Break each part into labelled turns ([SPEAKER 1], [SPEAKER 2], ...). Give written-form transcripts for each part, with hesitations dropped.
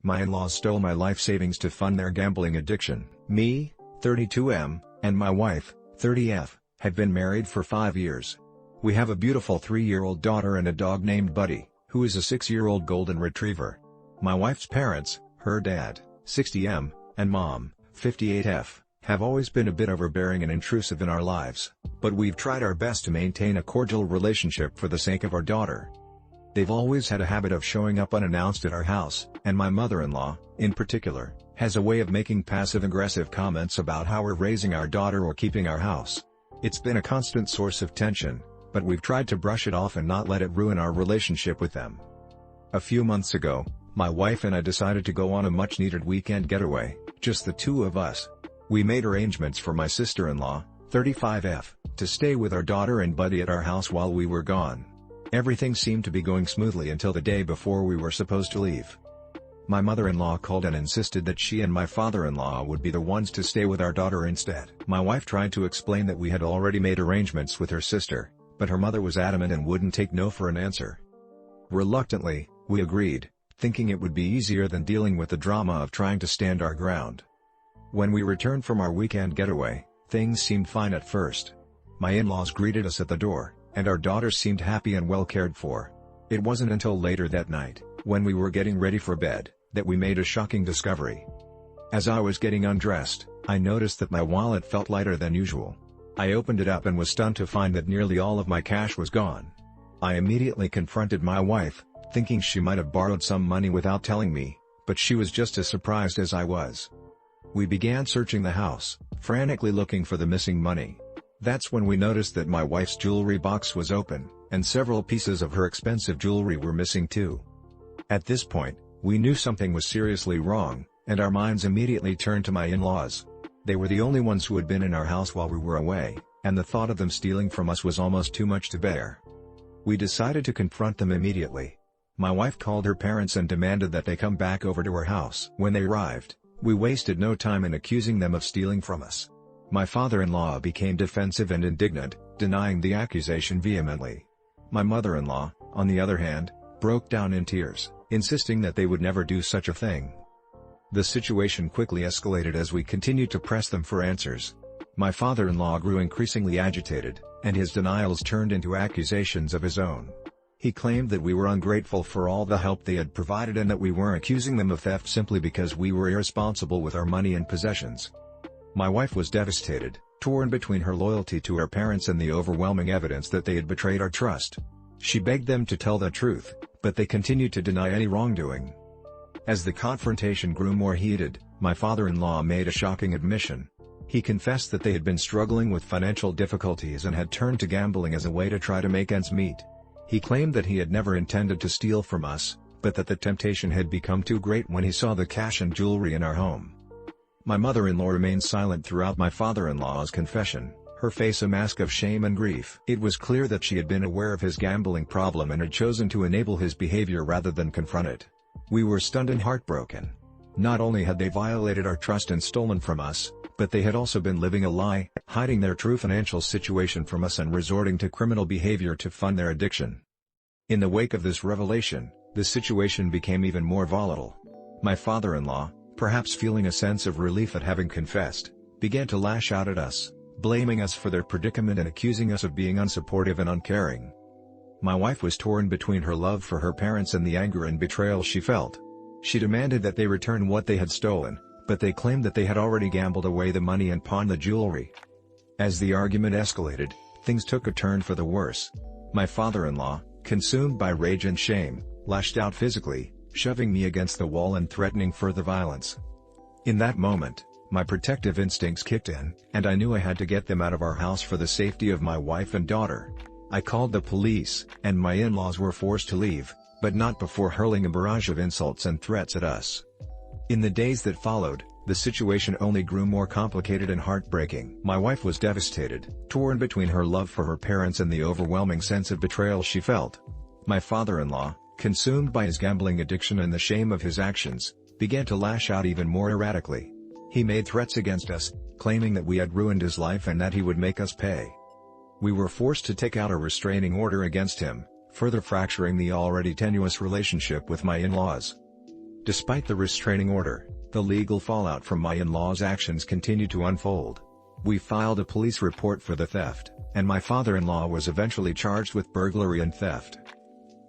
[SPEAKER 1] My in-laws stole my life savings to fund their gambling addiction. Me, 32M, and my wife, 30F, have been married for 5 years. We have a beautiful 3-year-old daughter and a dog named Buddy, who is a 6-year-old golden retriever. My wife's parents, her dad, 60M, and mom, 58F, have always been a bit overbearing and intrusive in our lives, but we've tried our best to maintain a cordial relationship for the sake of our daughter. They've always had a habit of showing up unannounced at our house, and my mother-in-law, in particular, has a way of making passive-aggressive comments about how we're raising our daughter or keeping our house. It's been a constant source of tension, but we've tried to brush it off and not let it ruin our relationship with them. A few months ago, my wife and I decided to go on a much-needed weekend getaway, just the two of us. We made arrangements for my sister-in-law, 35F, to stay with our daughter and Buddy at our house while we were gone. Everything seemed to be going smoothly until the day before we were supposed to leave. My mother-in-law called and insisted that she and my father-in-law would be the ones to stay with our daughter instead. My wife tried to explain that we had already made arrangements with her sister, but her mother was adamant and wouldn't take no for an answer. Reluctantly, we agreed, thinking it would be easier than dealing with the drama of trying to stand our ground. When we returned from our weekend getaway, things seemed fine at first. My in-laws greeted us at the door, and our daughter seemed happy and well cared for. It wasn't until later that night, when we were getting ready for bed, that we made a shocking discovery. As I was getting undressed, I noticed that my wallet felt lighter than usual. I opened it up and was stunned to find that nearly all of my cash was gone. I immediately confronted my wife, thinking she might have borrowed some money without telling me, but she was just as surprised as I was. We began searching the house, frantically looking for the missing money. That's when we noticed that my wife's jewelry box was open, and several pieces of her expensive jewelry were missing too. At this point, we knew something was seriously wrong, and our minds immediately turned to my in-laws. They were the only ones who had been in our house while we were away, and the thought of them stealing from us was almost too much to bear. We decided to confront them immediately. My wife called her parents and demanded that they come back over to our house. When they arrived, we wasted no time in accusing them of stealing from us. My father-in-law became defensive and indignant, denying the accusation vehemently. My mother-in-law, on the other hand, broke down in tears, insisting that they would never do such a thing. The situation quickly escalated as we continued to press them for answers. My father-in-law grew increasingly agitated, and his denials turned into accusations of his own. He claimed that we were ungrateful for all the help they had provided and that we were accusing them of theft simply because we were irresponsible with our money and possessions. My wife was devastated, torn between her loyalty to her parents and the overwhelming evidence that they had betrayed our trust. She begged them to tell the truth, but they continued to deny any wrongdoing. As the confrontation grew more heated, my father-in-law made a shocking admission. He confessed that they had been struggling with financial difficulties and had turned to gambling as a way to try to make ends meet. He claimed that he had never intended to steal from us, but that the temptation had become too great when he saw the cash and jewelry in our home. My mother-in-law remained silent throughout my father-in-law's confession, her face a mask of shame and grief. It was clear that she had been aware of his gambling problem and had chosen to enable his behavior rather than confront it. We were stunned and heartbroken. Not only had they violated our trust and stolen from us, but they had also been living a lie, hiding their true financial situation from us and resorting to criminal behavior to fund their addiction. In the wake of this revelation, the situation became even more volatile. My father-in-law, perhaps feeling a sense of relief at having confessed, began to lash out at us, blaming us for their predicament and accusing us of being unsupportive and uncaring. My wife was torn between her love for her parents and the anger and betrayal she felt. She demanded that they return what they had stolen, but they claimed that they had already gambled away the money and pawned the jewelry. As the argument escalated, things took a turn for the worse. My father-in-law, consumed by rage and shame, lashed out physically, shoving me against the wall and threatening further violence. In that moment, my protective instincts kicked in, and I knew I had to get them out of our house for the safety of my wife and daughter. I called the police, and my in-laws were forced to leave, but not before hurling a barrage of insults and threats at us. In the days that followed, the situation only grew more complicated and heartbreaking. My wife was devastated, torn between her love for her parents and the overwhelming sense of betrayal she felt. My father-in-law, consumed by his gambling addiction and the shame of his actions, began to lash out even more erratically. He made threats against us, claiming that we had ruined his life and that he would make us pay. We were forced to take out a restraining order against him, further fracturing the already tenuous relationship with my in-laws. Despite the restraining order, the legal fallout from my in-laws' actions continued to unfold. We filed a police report for the theft, and my father-in-law was eventually charged with burglary and theft.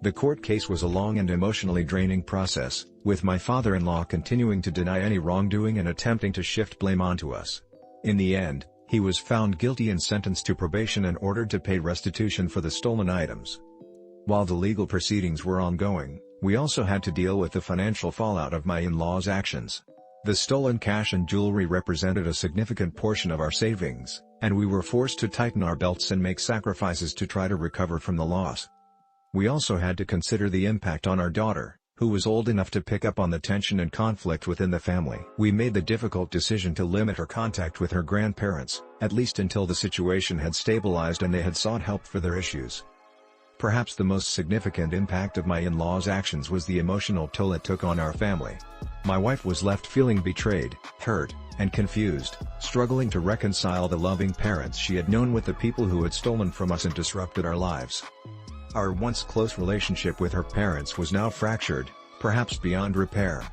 [SPEAKER 1] The court case was a long and emotionally draining process, with my father-in-law continuing to deny any wrongdoing and attempting to shift blame onto us. In the end, he was found guilty and sentenced to probation and ordered to pay restitution for the stolen items. While the legal proceedings were ongoing, we also had to deal with the financial fallout of my in-laws' actions. The stolen cash and jewelry represented a significant portion of our savings, and we were forced to tighten our belts and make sacrifices to try to recover from the loss. We also had to consider the impact on our daughter, who was old enough to pick up on the tension and conflict within the family. We made the difficult decision to limit her contact with her grandparents, at least until the situation had stabilized and they had sought help for their issues. Perhaps the most significant impact of my in-laws' actions was the emotional toll it took on our family. My wife was left feeling betrayed, hurt, and confused, struggling to reconcile the loving parents she had known with the people who had stolen from us and disrupted our lives. Our once close relationship with her parents was now fractured, perhaps beyond repair.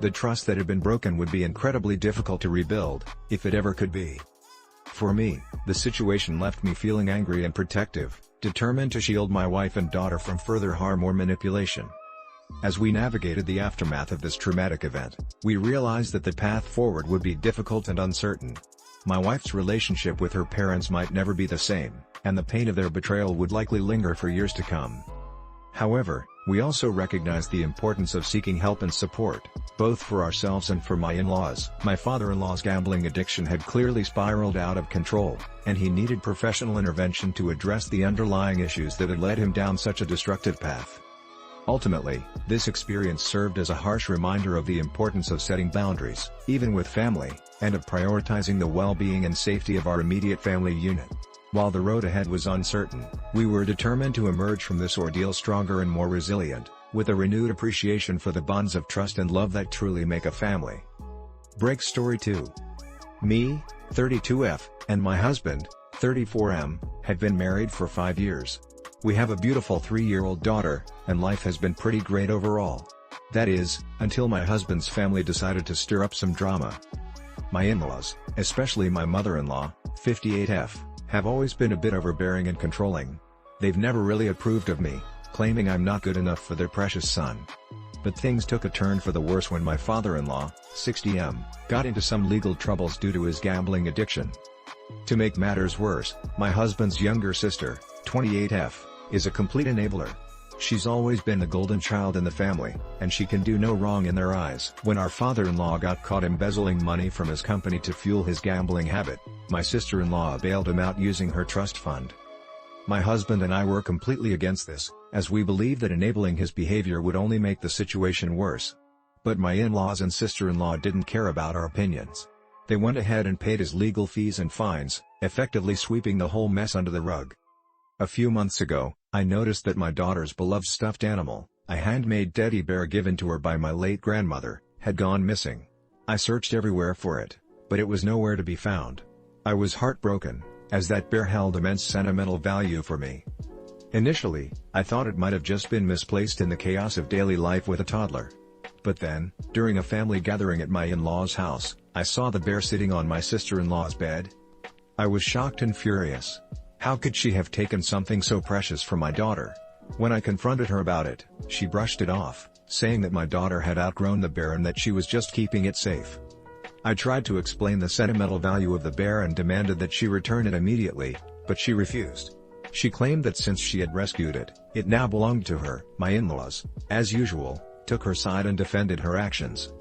[SPEAKER 1] The trust that had been broken would be incredibly difficult to rebuild, if it ever could be. For me, the situation left me feeling angry and protective, determined to shield my wife and daughter from further harm or manipulation. As we navigated the aftermath of this traumatic event, we realized that the path forward would be difficult and uncertain. My wife's relationship with her parents might never be the same, and the pain of their betrayal would likely linger for years to come. However, we also recognized the importance of seeking help and support, both for ourselves and for my in-laws. My father-in-law's gambling addiction had clearly spiraled out of control, and he needed professional intervention to address the underlying issues that had led him down such a destructive path. Ultimately, this experience served as a harsh reminder of the importance of setting boundaries, even with family, and of prioritizing the well-being and safety of our immediate family unit. While the road ahead was uncertain, we were determined to emerge from this ordeal stronger and more resilient, with a renewed appreciation for the bonds of trust and love that truly make a family. Break Story 2. Me, 32F, and my husband, 34M, had been married for 5 years. We have a beautiful 3-year-old daughter, and life has been pretty great overall. That is, until my husband's family decided to stir up some drama. My in-laws, especially my mother-in-law, 58F, have always been a bit overbearing and controlling. They've never really approved of me, claiming I'm not good enough for their precious son. But things took a turn for the worse when my father-in-law, 60M, got into some legal troubles due to his gambling addiction. To make matters worse, my husband's younger sister, 28F, is a complete enabler. She's always been the golden child in the family, and she can do no wrong in their eyes. When our father-in-law got caught embezzling money from his company to fuel his gambling habit, my sister-in-law bailed him out using her trust fund. My husband and I were completely against this, as we believed that enabling his behavior would only make the situation worse. But my in-laws and sister-in-law didn't care about our opinions. They went ahead and paid his legal fees and fines, effectively sweeping the whole mess under the rug. A few months ago, I noticed that my daughter's beloved stuffed animal, a handmade teddy bear given to her by my late grandmother, had gone missing. I searched everywhere for it, but it was nowhere to be found. I was heartbroken, as that bear held immense sentimental value for me. Initially, I thought it might have just been misplaced in the chaos of daily life with a toddler. But then, during a family gathering at my in-laws' house, I saw the bear sitting on my sister-in-law's bed. I was shocked and furious. How could she have taken something so precious from my daughter? When I confronted her about it, she brushed it off, saying that my daughter had outgrown the bear and that she was just keeping it safe. I tried to explain the sentimental value of the bear and demanded that she return it immediately, but she refused. She claimed that since she had rescued it, it now belonged to her. My in-laws, as usual, took her side and defended her actions.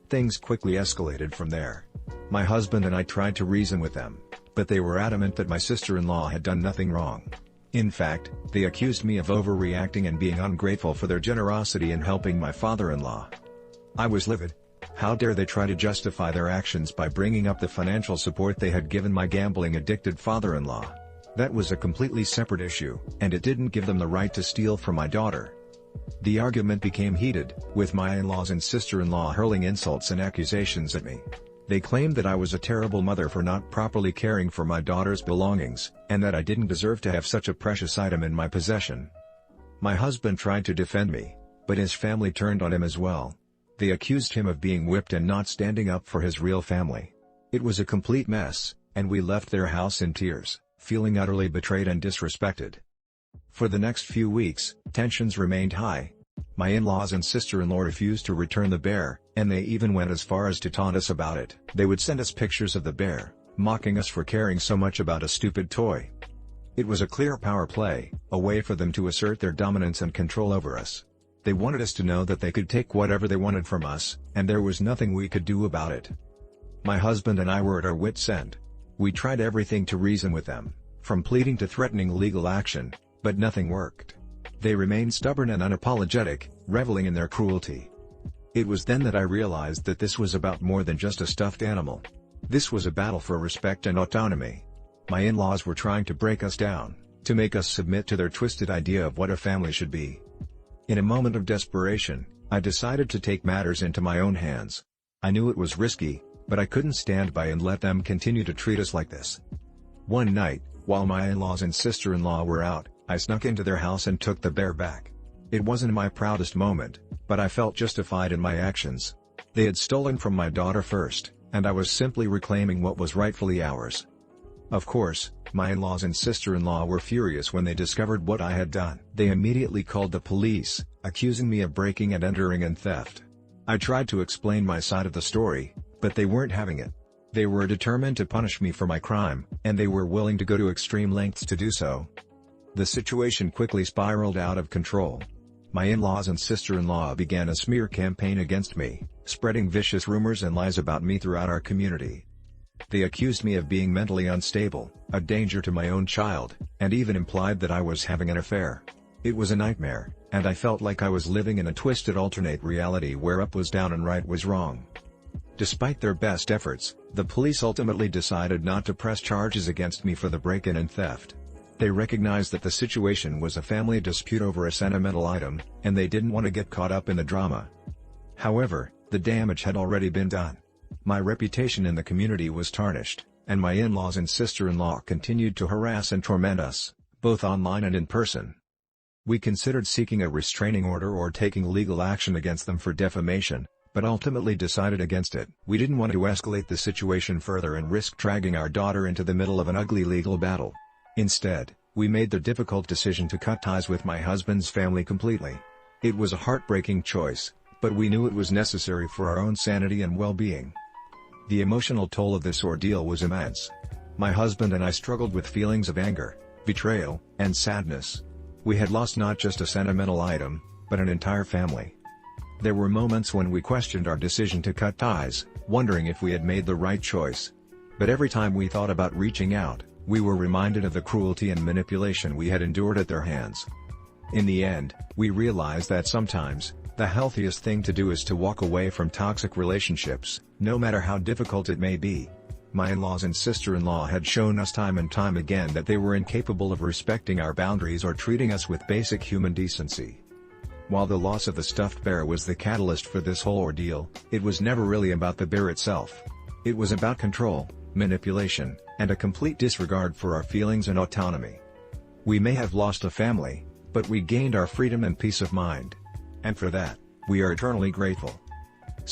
[SPEAKER 1] Things quickly escalated from there. My husband and I tried to reason with them, but they were adamant that my sister-in-law had done nothing wrong. In fact, they accused me of overreacting and being ungrateful for their generosity in helping my father-in-law. I was livid. How dare they try to justify their actions by bringing up the financial support they had given my gambling-addicted father-in-law? That was a completely separate issue, and it didn't give them the right to steal from my daughter. The argument became heated, with my in-laws and sister-in-law hurling insults and accusations at me. They claimed that I was a terrible mother for not properly caring for my daughter's belongings, and that I didn't deserve to have such a precious item in my possession. My husband tried to defend me, but his family turned on him as well. They accused him of being whipped and not standing up for his real family. It was a complete mess, and we left their house in tears, feeling utterly betrayed and disrespected. For the next few weeks, tensions remained high. My in-laws and sister-in-law refused to return the bear, and they even went as far as to taunt us about it. They would send us pictures of the bear, mocking us for caring so much about a stupid toy. It was a clear power play, a way for them to assert their dominance and control over us. They wanted us to know that they could take whatever they wanted from us, and there was nothing we could do about it. My husband and I were at our wits' end. We tried everything to reason with them, from pleading to threatening legal action, but nothing worked. They remained stubborn and unapologetic, reveling in their cruelty. It was then that I realized that this was about more than just a stuffed animal. This was a battle for respect and autonomy. My in-laws were trying to break us down, to make us submit to their twisted idea of what a family should be. In a moment of desperation, I decided to take matters into my own hands. I knew it was risky, but I couldn't stand by and let them continue to treat us like this. One night, while my in-laws and sister-in-law were out, I snuck into their house and took the bear back. It wasn't my proudest moment, but I felt justified in my actions. They had stolen from my daughter first, and I was simply reclaiming what was rightfully ours. Of course, my in-laws and sister-in-law were furious when they discovered what I had done. They immediately called the police, accusing me of breaking and entering and theft. I tried to explain my side of the story, but they weren't having it. They were determined to punish me for my crime, and they were willing to go to extreme lengths to do so. The situation quickly spiraled out of control. My in-laws and sister-in-law began a smear campaign against me, spreading vicious rumors and lies about me throughout our community. They accused me of being mentally unstable, a danger to my own child, and even implied that I was having an affair. It was a nightmare, and I felt like I was living in a twisted alternate reality where up was down and right was wrong. Despite their best efforts, the police ultimately decided not to press charges against me for the break-in and theft. They recognized that the situation was a family dispute over a sentimental item, and they didn't want to get caught up in the drama. However, the damage had already been done. My reputation in the community was tarnished, and my in-laws and sister-in-law continued to harass and torment us, both online and in person. We considered seeking a restraining order or taking legal action against them for defamation, but ultimately decided against it. We didn't want to escalate the situation further and risk dragging our daughter into the middle of an ugly legal battle. Instead, we made the difficult decision to cut ties with my husband's family completely. It was a heartbreaking choice, but we knew it was necessary for our own sanity and well-being. The emotional toll of this ordeal was immense. My husband and I struggled with feelings of anger, betrayal, and sadness. We had lost not just a sentimental item, but an entire family. There were moments when we questioned our decision to cut ties, wondering if we had made the right choice. But every time we thought about reaching out, we were reminded of the cruelty and manipulation we had endured at their hands. In the end, we realized that sometimes, the healthiest thing to do is to walk away from toxic relationships, no matter how difficult it may be. My in-laws and sister-in-law had shown us time and time again that they were incapable of respecting our boundaries or treating us with basic human decency. While the loss of the stuffed bear was the catalyst for this whole ordeal, it was never really about the bear itself. It was about control, manipulation, and a complete disregard for our feelings and autonomy. We may have lost a family, but we gained our freedom and peace of mind. And for that, we are eternally grateful. /